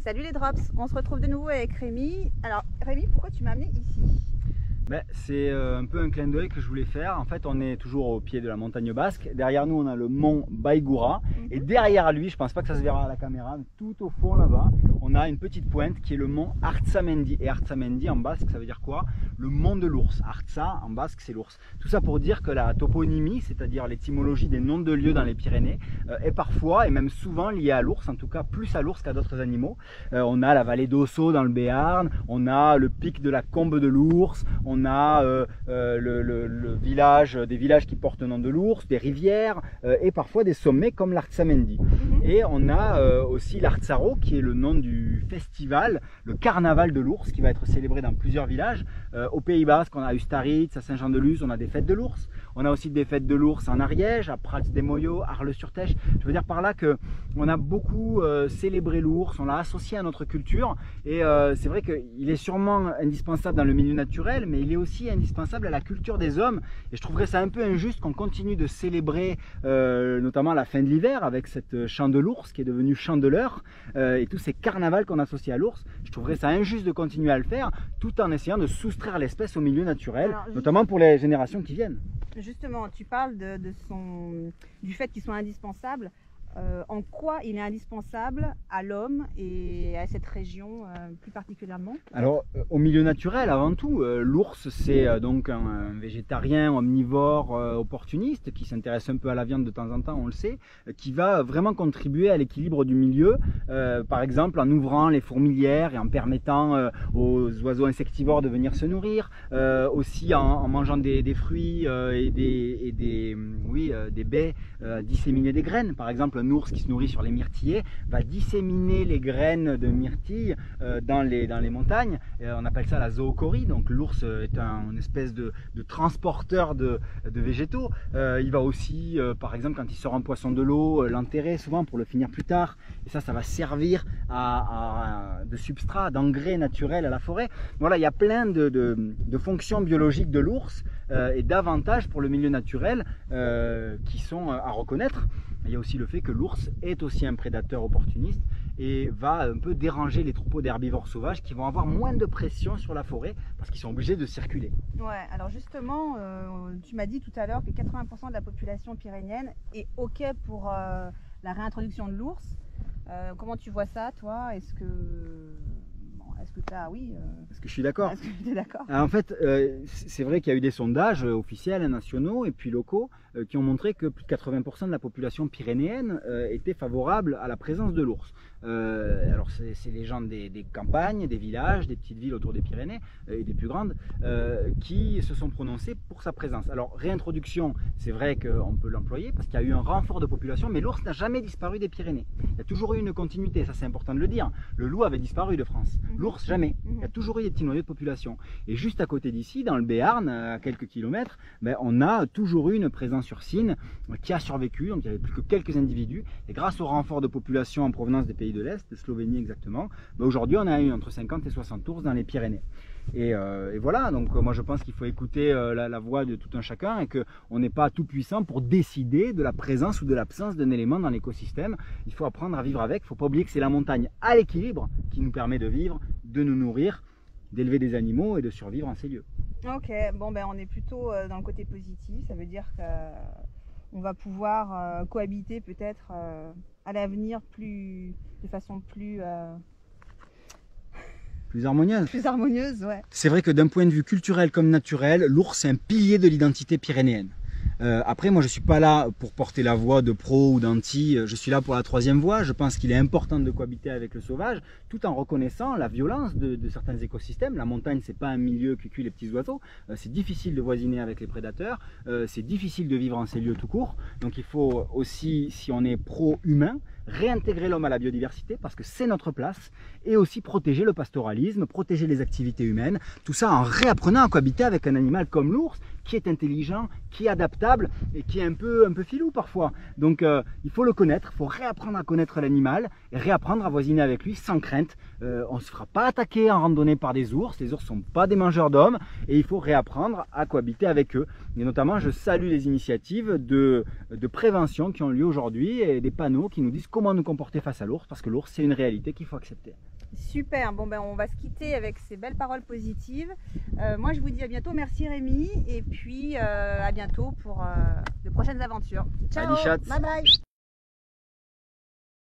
Salut les Drops, on se retrouve de nouveau avec Rémi. Alors Rémi, pourquoi tu m'as amené ici? C'est un peu un clin d'œil que je voulais faire. En fait, on est toujours au pied de la montagne basque. Derrière nous, on a le mont Baïgoura. Et derrière lui, je pense pas que ça se verra à la caméra, mais tout au fond là-bas, on a une petite pointe qui est le mont Artsamendi. Et Artsamendi en basque, ça veut dire quoi? Le mont de l'ours. Artsa en basque, c'est l'ours. Tout ça pour dire que la toponymie, c'est-à-dire l'étymologie des noms de lieux dans les Pyrénées, est parfois et même souvent liée à l'ours, en tout cas plus à l'ours qu'à d'autres animaux. On a la vallée d'Ossau dans le Béarn, on a le pic de la Combe de l'ours, on a le village, des villages qui portent le nom de l'ours, des rivières et parfois des sommets comme l'Artsamendi. Et on a aussi l'Artsaro qui est le nom du festival, le carnaval de l'ours qui va être célébré dans plusieurs villages. Au Pays Basque, on a à Ustaritz, à Saint-Jean-de-Luz, on a des fêtes de l'ours. On a aussi des fêtes de l'ours en Ariège, à Prats-des-Moyaux, Arles-sur-Tech. Je veux dire par là qu'on a beaucoup célébré l'ours, on l'a associé à notre culture. Et c'est vrai qu'il est sûrement indispensable dans le milieu naturel, mais il est aussi indispensable à la culture des hommes. Et je trouverais ça un peu injuste qu'on continue de célébrer, notamment à la fin de l'hiver, avec cette chant de l'ours qui est devenu chandeleur, et tous ces carnavals qu'on associe à l'ours. Je trouverais ça injuste de continuer à le faire, tout en essayant de soustraire l'espèce au milieu naturel, notamment pour les générations qui viennent. Justement, tu parles du fait qu'ils sont indispensables. En quoi il est indispensable à l'homme et à cette région plus particulièrement? Alors, au milieu naturel, avant tout, l'ours, c'est donc un végétarien omnivore opportuniste qui s'intéresse un peu à la viande de temps en temps, on le sait, qui va vraiment contribuer à l'équilibre du milieu, par exemple en ouvrant les fourmilières et en permettant aux oiseaux insectivores de venir se nourrir, aussi en mangeant des fruits et des baies, disséminer des graines. Par exemple, un ours qui se nourrit sur les myrtillers va disséminer les graines de myrtille dans les montagnes. On appelle ça la zoochorie. Donc l'ours est une espèce de transporteur de végétaux. Il va aussi, par exemple, quand il sort un poisson de l'eau, l'enterrer souvent pour le finir plus tard. Et ça va servir de substrat, d'engrais naturel à la forêt. Voilà, il y a plein de fonctions biologiques de l'ours et d'avantages pour le milieu naturel qui sont à reconnaître. Il y a aussi le fait que l'ours est aussi un prédateur opportuniste et va un peu déranger les troupeaux d'herbivores sauvages qui vont avoir moins de pression sur la forêt parce qu'ils sont obligés de circuler. Ouais, alors justement, tu m'as dit tout à l'heure que 80% de la population pyrénéenne est OK pour la réintroduction de l'ours. Comment tu vois ça, toi? Est-ce que je suis d'accord. Est-ce que tu es d'accord? En fait, c'est vrai qu'il y a eu des sondages officiels, nationaux et puis locaux qui ont montré que plus de 80% de la population pyrénéenne était favorable à la présence de l'ours. Alors c'est les gens des campagnes, des villages, des petites villes autour des Pyrénées et des plus grandes qui se sont prononcés pour sa présence. Alors réintroduction, c'est vrai qu'on peut l'employer parce qu'il y a eu un renfort de population, mais l'ours n'a jamais disparu des Pyrénées. Il y a toujours eu une continuité, ça c'est important de le dire. Le loup avait disparu de France, l'ours jamais. Il y a toujours eu des petits noyaux de population. Et juste à côté d'ici, dans le Béarn, à quelques kilomètres, on a toujours eu une présence ursine qui a survécu, donc il n'y avait plus que quelques individus. Et grâce au renfort de population en provenance des pays de l'Est, de Slovénie exactement, aujourd'hui on a eu entre 50 et 60 ours dans les Pyrénées. Et voilà, donc moi je pense qu'il faut écouter la voix de tout un chacun et qu'on n'est pas tout puissant pour décider de la présence ou de l'absence d'un élément dans l'écosystème. Il faut apprendre à vivre avec. Il ne faut pas oublier que c'est la montagne à l'équilibre qui nous permet de vivre, de nous nourrir, d'élever des animaux et de survivre en ces lieux. Ok, bon on est plutôt dans le côté positif, ça veut dire qu'on va pouvoir cohabiter peut-être à l'avenir de façon plus harmonieuse. Plus harmonieuse, ouais. C'est vrai que d'un point de vue culturel comme naturel, l'ours est un pilier de l'identité pyrénéenne. Après, moi je ne suis pas là pour porter la voix de pro ou d'anti, je suis là pour la troisième voie. Je pense qu'il est important de cohabiter avec le sauvage tout en reconnaissant la violence de certains écosystèmes. La montagne, c'est pas un milieu qui cuit les petits oiseaux, c'est difficile de voisiner avec les prédateurs, c'est difficile de vivre en ces lieux tout court. Donc il faut aussi, si on est pro-humain, réintégrer l'homme à la biodiversité parce que c'est notre place et aussi protéger le pastoralisme, protéger les activités humaines, tout ça en réapprenant à cohabiter avec un animal comme l'ours qui est intelligent, qui est adaptable et qui est un peu filou parfois. Donc il faut le connaître, il faut réapprendre à connaître l'animal et réapprendre à voisiner avec lui sans crainte. On ne se fera pas attaquer en randonnée par des ours, les ours ne sont pas des mangeurs d'hommes et il faut réapprendre à cohabiter avec eux. Et notamment je salue les initiatives de prévention qui ont lieu aujourd'hui et des panneaux qui nous disent comment nous comporter face à l'ours parce que l'ours c'est une réalité qu'il faut accepter. Super, bon ben on va se quitter avec ces belles paroles positives. Moi je vous dis à bientôt, merci Rémi, et puis à bientôt pour de prochaines aventures. Ciao, Allez, chat. bye bye.